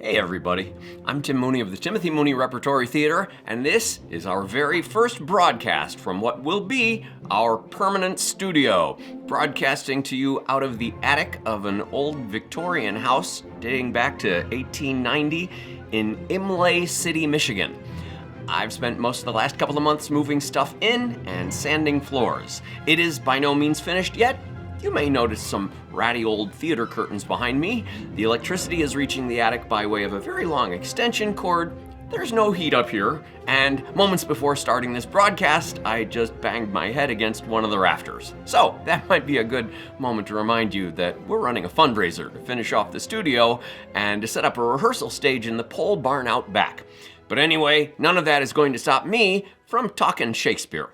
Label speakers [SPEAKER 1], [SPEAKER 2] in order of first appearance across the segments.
[SPEAKER 1] Hey everybody, I'm Tim Mooney of the Timothy Mooney Repertory Theater, and this is our very first broadcast from what will be our permanent studio, broadcasting to you out of the attic of an old Victorian house dating back to 1890 in Imlay City, Michigan. I've spent most of the last couple of months moving stuff in and sanding floors. It is by no means finished yet. You may notice some ratty old theater curtains behind me. The electricity is reaching the attic by way of a very long extension cord. There's no heat up here, and moments before starting this broadcast, I just banged my head against one of the rafters. So that might be a good moment to remind you that we're running a fundraiser to finish off the studio and to set up a rehearsal stage in the pole barn out back. But anyway, none of that is going to stop me from talking Shakespeare.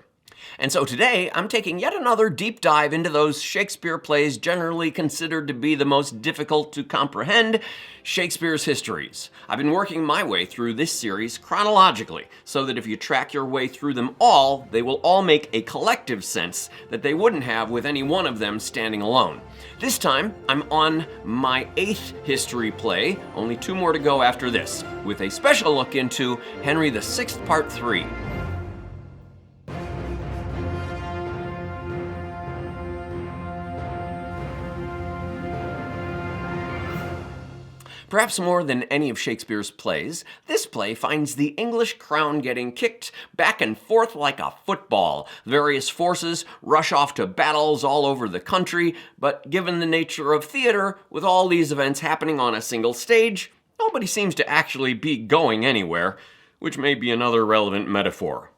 [SPEAKER 1] And so today, I'm taking yet another deep dive into those Shakespeare plays generally considered to be the most difficult to comprehend, Shakespeare's Histories. I've been working my way through this series chronologically, so that if you track your way through them all, they will all make a collective sense that they wouldn't have with any one of them standing alone. This time, I'm on my 8th history play, only 2 more to go after this, with a special look into Henry VI, Part 3. Perhaps more than any of Shakespeare's plays, this play finds the English crown getting kicked back and forth like a football. Various forces rush off to battles all over the country, but given the nature of theater, with all these events happening on a single stage, nobody seems to actually be going anywhere, which may be another relevant metaphor.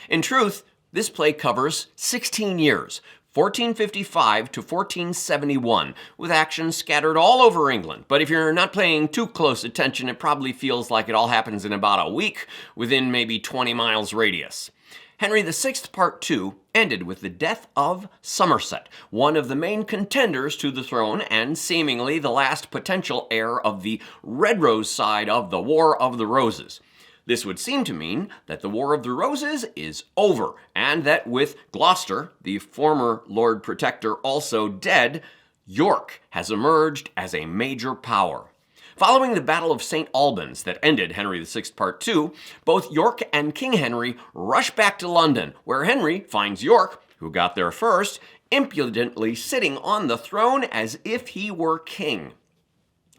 [SPEAKER 1] In truth, this play covers 16 years, 1455 to 1471, with action scattered all over England. But if you're not paying too close attention, it probably feels like it all happens in about a week, within maybe 20 miles radius. Henry VI, Part 2 ended with the death of Somerset, one of the main contenders to the throne and seemingly the last potential heir of the Red Rose side of the War of the Roses. This would seem to mean that the War of the Roses is over, and that with Gloucester, the former Lord Protector, also dead, York has emerged as a major power. Following the Battle of St. Albans that ended Henry VI, Part 2, both York and King Henry rush back to London, where Henry finds York, who got there first, impudently sitting on the throne as if he were king.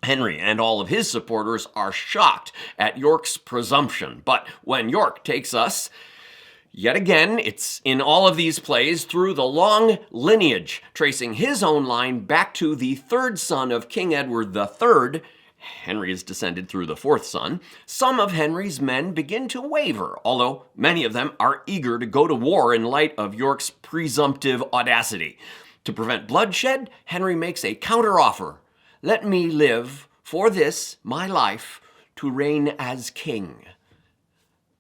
[SPEAKER 1] Henry and all of his supporters are shocked at York's presumption, but when York takes us, yet again, it's in all of these plays through the long lineage, tracing his own line back to the 3rd son of King Edward III, Henry is descended through the 4th son, some of Henry's men begin to waver, although many of them are eager to go to war in light of York's presumptive audacity. To prevent bloodshed, Henry makes a counteroffer. Let me live for this, my life, to reign as king.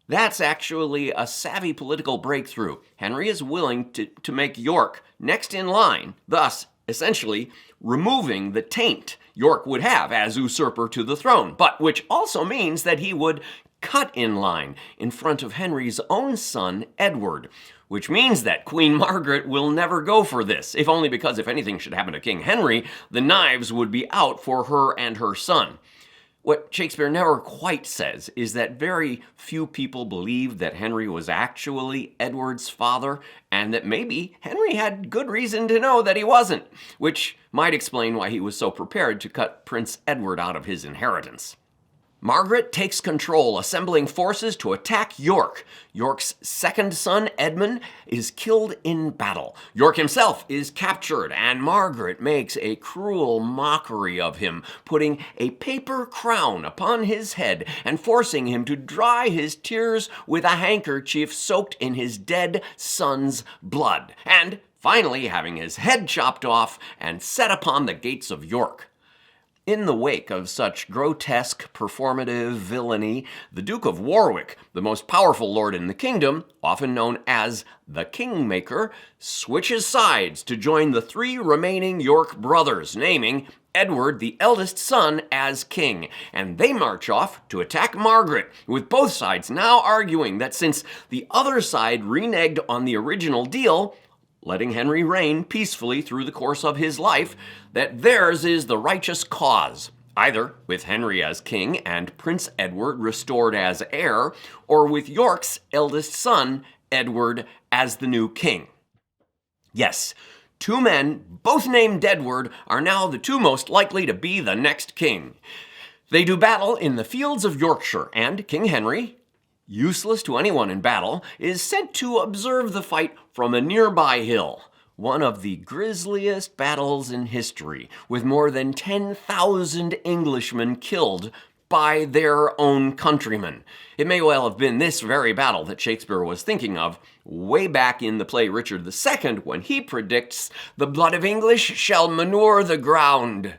[SPEAKER 1] That's actually a savvy political breakthrough. Henry is willing to make York next in line, thus essentially removing the taint York would have as usurper to the throne, but which also means that he would cut in line in front of Henry's own son, Edward, which means that Queen Margaret will never go for this, if only because if anything should happen to King Henry, the knives would be out for her and her son. What Shakespeare never quite says is that very few people believed that Henry was actually Edward's father, and that maybe Henry had good reason to know that he wasn't, which might explain why he was so prepared to cut Prince Edward out of his inheritance. Margaret takes control, assembling forces to attack York. York's 2nd son, Edmund, is killed in battle. York himself is captured, and Margaret makes a cruel mockery of him, putting a paper crown upon his head and forcing him to dry his tears with a handkerchief soaked in his dead son's blood, and finally having his head chopped off and set upon the gates of York. In the wake of such grotesque performative villainy, the Duke of Warwick, the most powerful lord in the kingdom, often known as the Kingmaker, switches sides to join the 3 remaining York brothers, naming Edward, the eldest son, as king, and they march off to attack Margaret, with both sides now arguing that since the other side reneged on the original deal, letting Henry reign peacefully through the course of his life, that theirs is the righteous cause. either with Henry as king and Prince Edward restored as heir, or with York's eldest son, Edward, as the new king. Yes, two men, both named Edward, are now the two most likely to be the next king. They do battle in the fields of Yorkshire, and King Henry, useless to anyone in battle, is sent to observe the fight from a nearby hill. One of the grisliest battles in history, with more than 10,000 Englishmen killed by their own countrymen. It may well have been this very battle that Shakespeare was thinking of way back in the play Richard II when he predicts, "The blood of English shall manure the ground."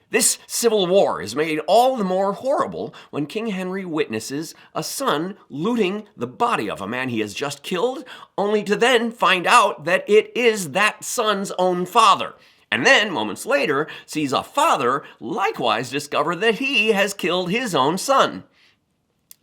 [SPEAKER 1] This civil war is made all the more horrible when King Henry witnesses a son looting the body of a man he has just killed, only to then find out that it is that son's own father. And then, moments later, sees a father likewise discover that he has killed his own son.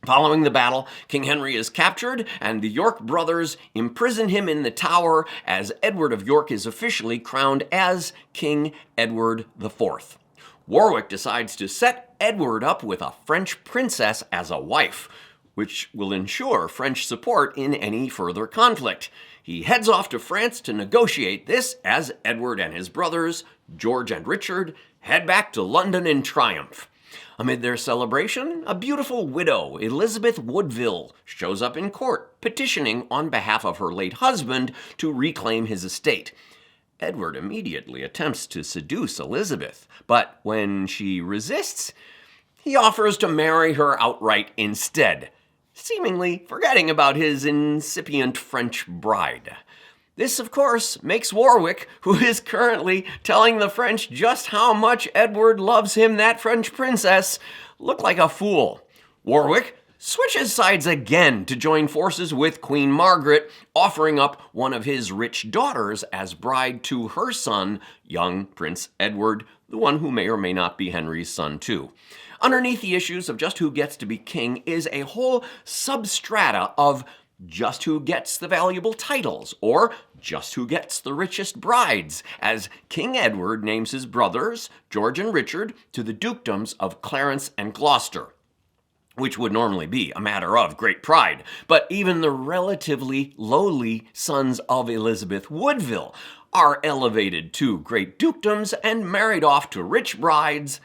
[SPEAKER 1] Following the battle, King Henry is captured, and the York brothers imprison him in the Tower as Edward of York is officially crowned as King Edward IV. Warwick decides to set Edward up with a French princess as a wife, which will ensure French support in any further conflict. He heads off to France to negotiate this as Edward and his brothers, George and Richard, head back to London in triumph. Amid their celebration, a beautiful widow, Elizabeth Woodville, shows up in court, petitioning on behalf of her late husband to reclaim his estate. Edward immediately attempts to seduce Elizabeth, but when she resists, he offers to marry her outright instead, seemingly forgetting about his incipient French bride. This, of course, makes Warwick, who is currently telling the French just how much Edward loves him, that French princess, look like a fool. Warwick switches sides again to join forces with Queen Margaret, offering up one of his rich daughters as bride to her son, young Prince Edward, the one who may or may not be Henry's son too. Underneath the issues of just who gets to be king is a whole substrata of just who gets the valuable titles, or just who gets the richest brides, as King Edward names his brothers, George and Richard, to the dukedoms of Clarence and Gloucester, which would normally be a matter of great pride. But even the relatively lowly sons of Elizabeth Woodville are elevated to great dukedoms and married off to rich brides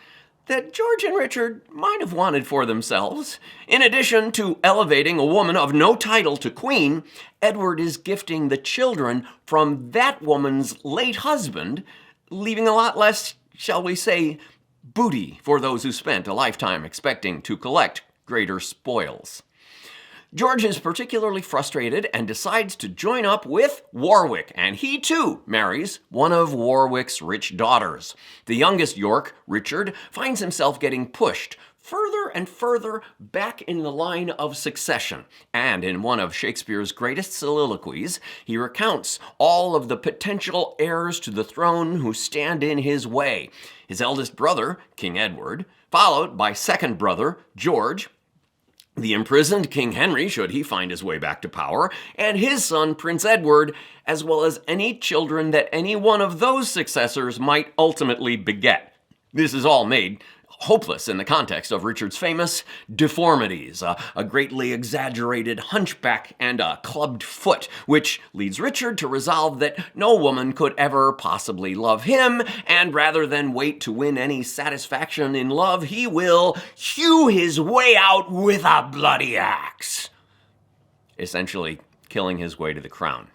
[SPEAKER 1] that George and Richard might have wanted for themselves. In addition to elevating a woman of no title to queen, Edward is gifting the children from that woman's late husband, leaving a lot less, shall we say, booty for those who spent a lifetime expecting to collect greater spoils. George is particularly frustrated and decides to join up with Warwick, and he too marries one of Warwick's rich daughters. The youngest York, Richard, finds himself getting pushed further and further back in the line of succession, and in one of Shakespeare's greatest soliloquies, he recounts all of the potential heirs to the throne who stand in his way. His eldest brother, King Edward, followed by second brother, George, the imprisoned King Henry, should he find his way back to power, and his son, Prince Edward, as well as any children that any one of those successors might ultimately beget. This is all made hopeless in the context of Richard's famous deformities, a greatly exaggerated hunchback and a clubbed foot, which leads Richard to resolve that no woman could ever possibly love him, and rather than wait to win any satisfaction in love, he will hew his way out with a bloody axe, essentially killing his way to the crown.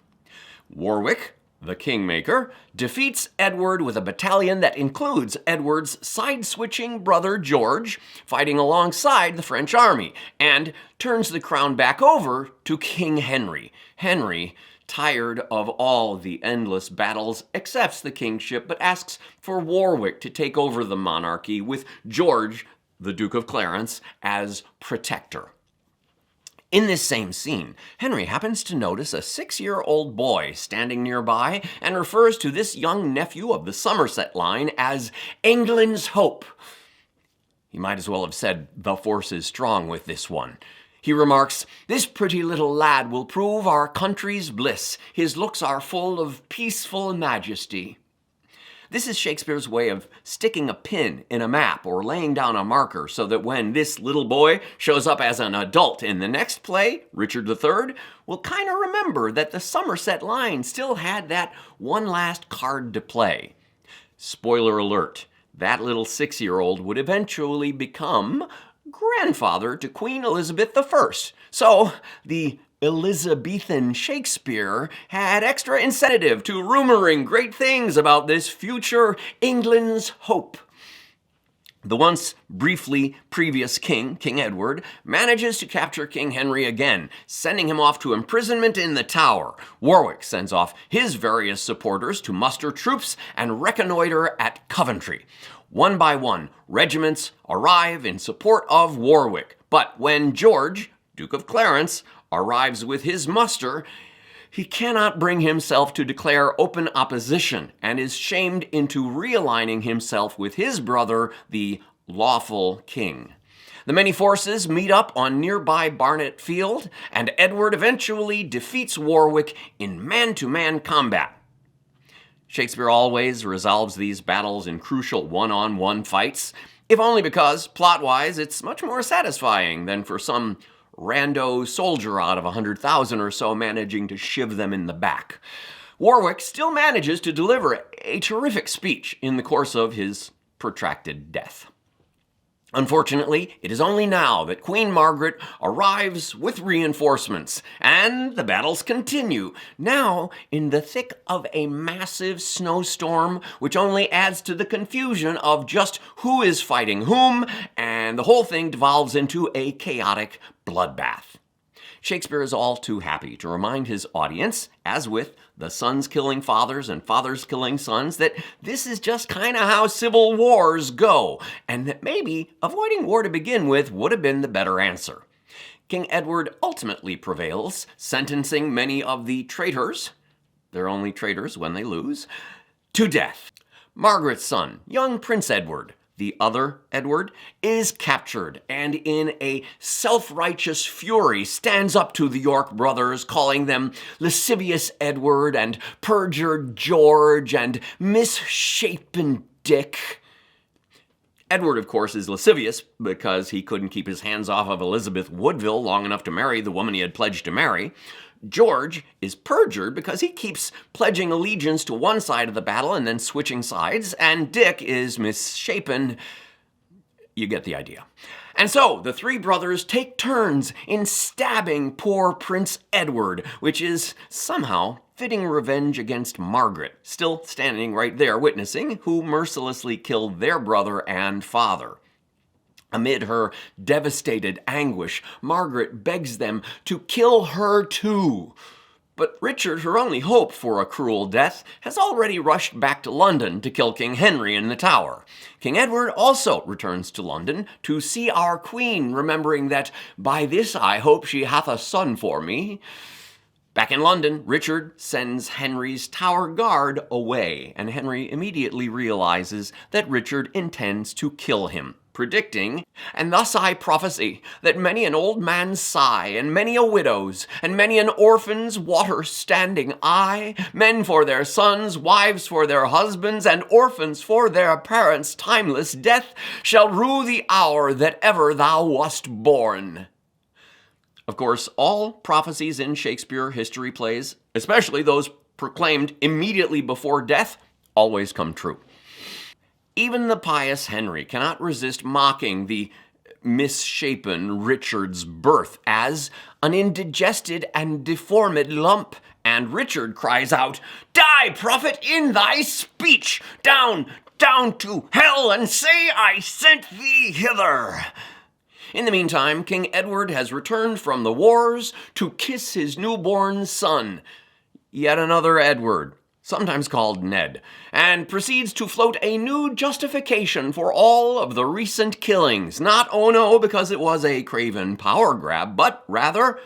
[SPEAKER 1] Warwick, the kingmaker, defeats Edward with a battalion that includes Edward's side-switching brother George, fighting alongside the French army, and turns the crown back over to King Henry. Henry, tired of all the endless battles, accepts the kingship but asks for Warwick to take over the monarchy with George, the Duke of Clarence, as protector. In this same scene, Henry happens to notice a 6-year-old boy standing nearby and refers to this young nephew of the Somerset line as England's hope. He might as well have said, "The force is strong with this one." He remarks, "This pretty little lad will prove our country's bliss. His looks are full of peaceful majesty." This is Shakespeare's way of sticking a pin in a map or laying down a marker so that when this little boy shows up as an adult in the next play, Richard III, we'll kind of remember that the Somerset line still had that one last card to play. Spoiler alert, that little 6-year-old would eventually become grandfather to Queen Elizabeth I. So the Elizabethan Shakespeare had extra incentive to rumoring great things about this future England's hope. The once briefly previous king, King Edward, manages to capture King Henry again, sending him off to imprisonment in the Tower. Warwick sends off his various supporters to muster troops and reconnoiter at Coventry. One by one, regiments arrive in support of Warwick. But when George, Duke of Clarence, arrives with his muster, he cannot bring himself to declare open opposition and is shamed into realigning himself with his brother, the lawful king. The many forces meet up on nearby Barnet Field, and Edward eventually defeats Warwick in man-to-man combat. Shakespeare always resolves these battles in crucial one-on-one fights, if only because, plot-wise, it's much more satisfying than for some rando soldier out of 100,000 or so managing to shiv them in the back. Warwick still manages to deliver a terrific speech in the course of his protracted death. Unfortunately, it is only now that Queen Margaret arrives with reinforcements, and the battles continue, now in the thick of a massive snowstorm, which only adds to the confusion of just who is fighting whom, and the whole thing devolves into a chaotic bloodbath. Shakespeare is all too happy to remind his audience, as with the sons killing fathers and fathers killing sons, that this is just kind of how civil wars go, and that maybe avoiding war to begin with would have been the better answer. King Edward ultimately prevails, sentencing many of the traitors, they're only traitors when they lose, to death. Margaret's son, young Prince Edward, the other Edward, is captured and in a self-righteous fury stands up to the York brothers, calling them lascivious Edward and perjured George and misshapen Dick. Edward, of course, is lascivious because he couldn't keep his hands off of Elizabeth Woodville long enough to marry the woman he had pledged to marry. George is perjured because he keeps pledging allegiance to one side of the battle and then switching sides, and Dick is misshapen. You get the idea. And so the three brothers take turns in stabbing poor Prince Edward, which is somehow fitting revenge against Margaret, still standing right there witnessing, who mercilessly killed their brother and father. Amid her devastated anguish, Margaret begs them to kill her too. But Richard, her only hope for a cruel death, has already rushed back to London to kill King Henry in the Tower. King Edward also returns to London to see our queen, remembering that, "By this I hope she hath a son for me." Back in London, Richard sends Henry's Tower Guard away, and Henry immediately realizes that Richard intends to kill him, predicting, "And thus I prophesy that many an old man's sigh, and many a widow's, and many an orphan's water-standing eye, men for their sons, wives for their husbands, and orphans for their parents' timeless death, shall rue the hour that ever thou wast born." Of course, all prophecies in Shakespeare history plays, especially those proclaimed immediately before death, always come true. Even the pious Henry cannot resist mocking the misshapen Richard's birth as an indigested and deformed lump, and Richard cries out, "Die, prophet, in thy speech! Down, down to hell, and say I sent thee hither!" In the meantime, King Edward has returned from the wars to kiss his newborn son, yet another Edward, sometimes called Ned, and proceeds to float a new justification for all of the recent killings. Not, oh no, because it was a craven power grab, but rather,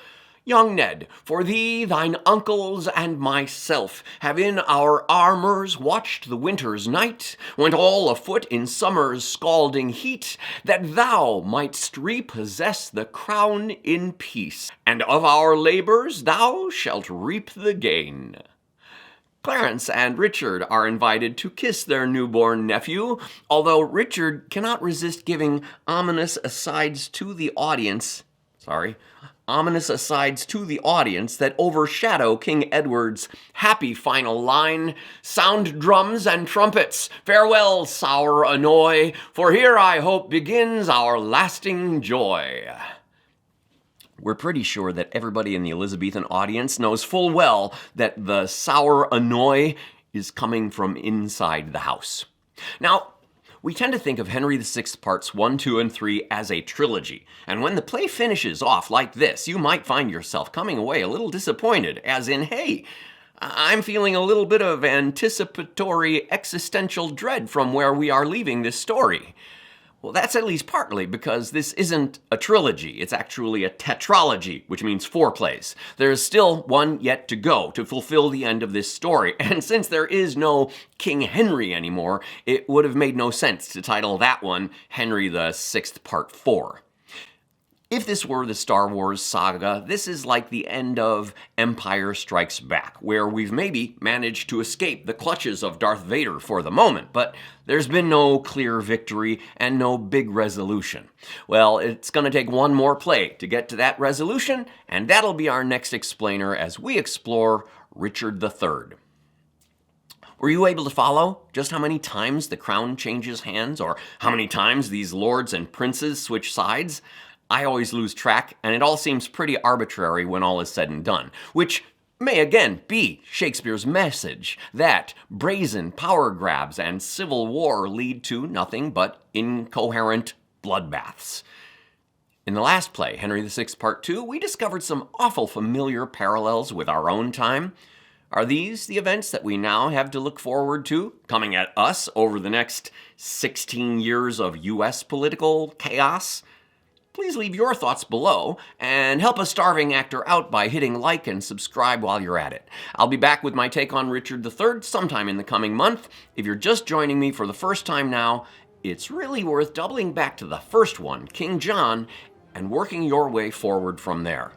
[SPEAKER 1] "Young Ned, for thee, thine uncles, and myself have in our armors watched the winter's night, went all afoot in summer's scalding heat, that thou mightst repossess the crown in peace, and of our labors thou shalt reap the gain." Clarence and Richard are invited to kiss their newborn nephew, although Richard cannot resist giving ominous asides to the audience that overshadow King Edward's happy final line, "Sound drums and trumpets, farewell, sour annoy, for here I hope begins our lasting joy." We're pretty sure that everybody in the Elizabethan audience knows full well that the sour annoy is coming from inside the house. Now, we tend to think of Henry VI parts 1, 2, and 3 as a trilogy, and when the play finishes off like this, you might find yourself coming away a little disappointed, as in, hey, I'm feeling a little bit of anticipatory existential dread from where we are leaving this story. Well, that's at least partly because this isn't a trilogy. It's actually a tetralogy, which means 4 plays. There's still one yet to go to fulfill the end of this story. And since there is no King Henry anymore, it would have made no sense to title that one Henry VI Part 4. If this were the Star Wars saga, this is like the end of Empire Strikes Back, where we've maybe managed to escape the clutches of Darth Vader for the moment, but there's been no clear victory and no big resolution. Well, it's going to take one more play to get to that resolution, and that'll be our next explainer as we explore Richard III. Were you able to follow just how many times the crown changes hands, or how many times these lords and princes switch sides? I always lose track, and it all seems pretty arbitrary when all is said and done, which may again be Shakespeare's message that brazen power grabs and civil war lead to nothing but incoherent bloodbaths. In the last play, Henry VI Part 2, we discovered some awful familiar parallels with our own time. Are these the events that we now have to look forward to coming at us over the next 16 years of U.S. political chaos? Please leave your thoughts below and help a starving actor out by hitting like and subscribe while you're at it. I'll be back with my take on Richard III sometime in the coming month. If you're just joining me for the first time now, it's really worth doubling back to the first one, King John, and working your way forward from there.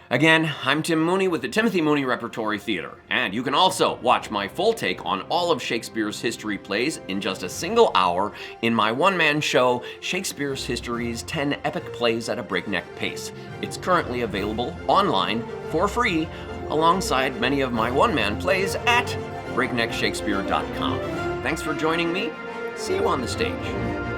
[SPEAKER 1] Again, I'm Tim Mooney with the Timothy Mooney Repertory Theater, and you can also watch my full take on all of Shakespeare's history plays in just a single hour in my one-man show, Shakespeare's History's 10 Epic Plays at a Breakneck Pace. It's currently available online for free, alongside many of my one-man plays at breakneckshakespeare.com. Thanks for joining me. See you on the stage.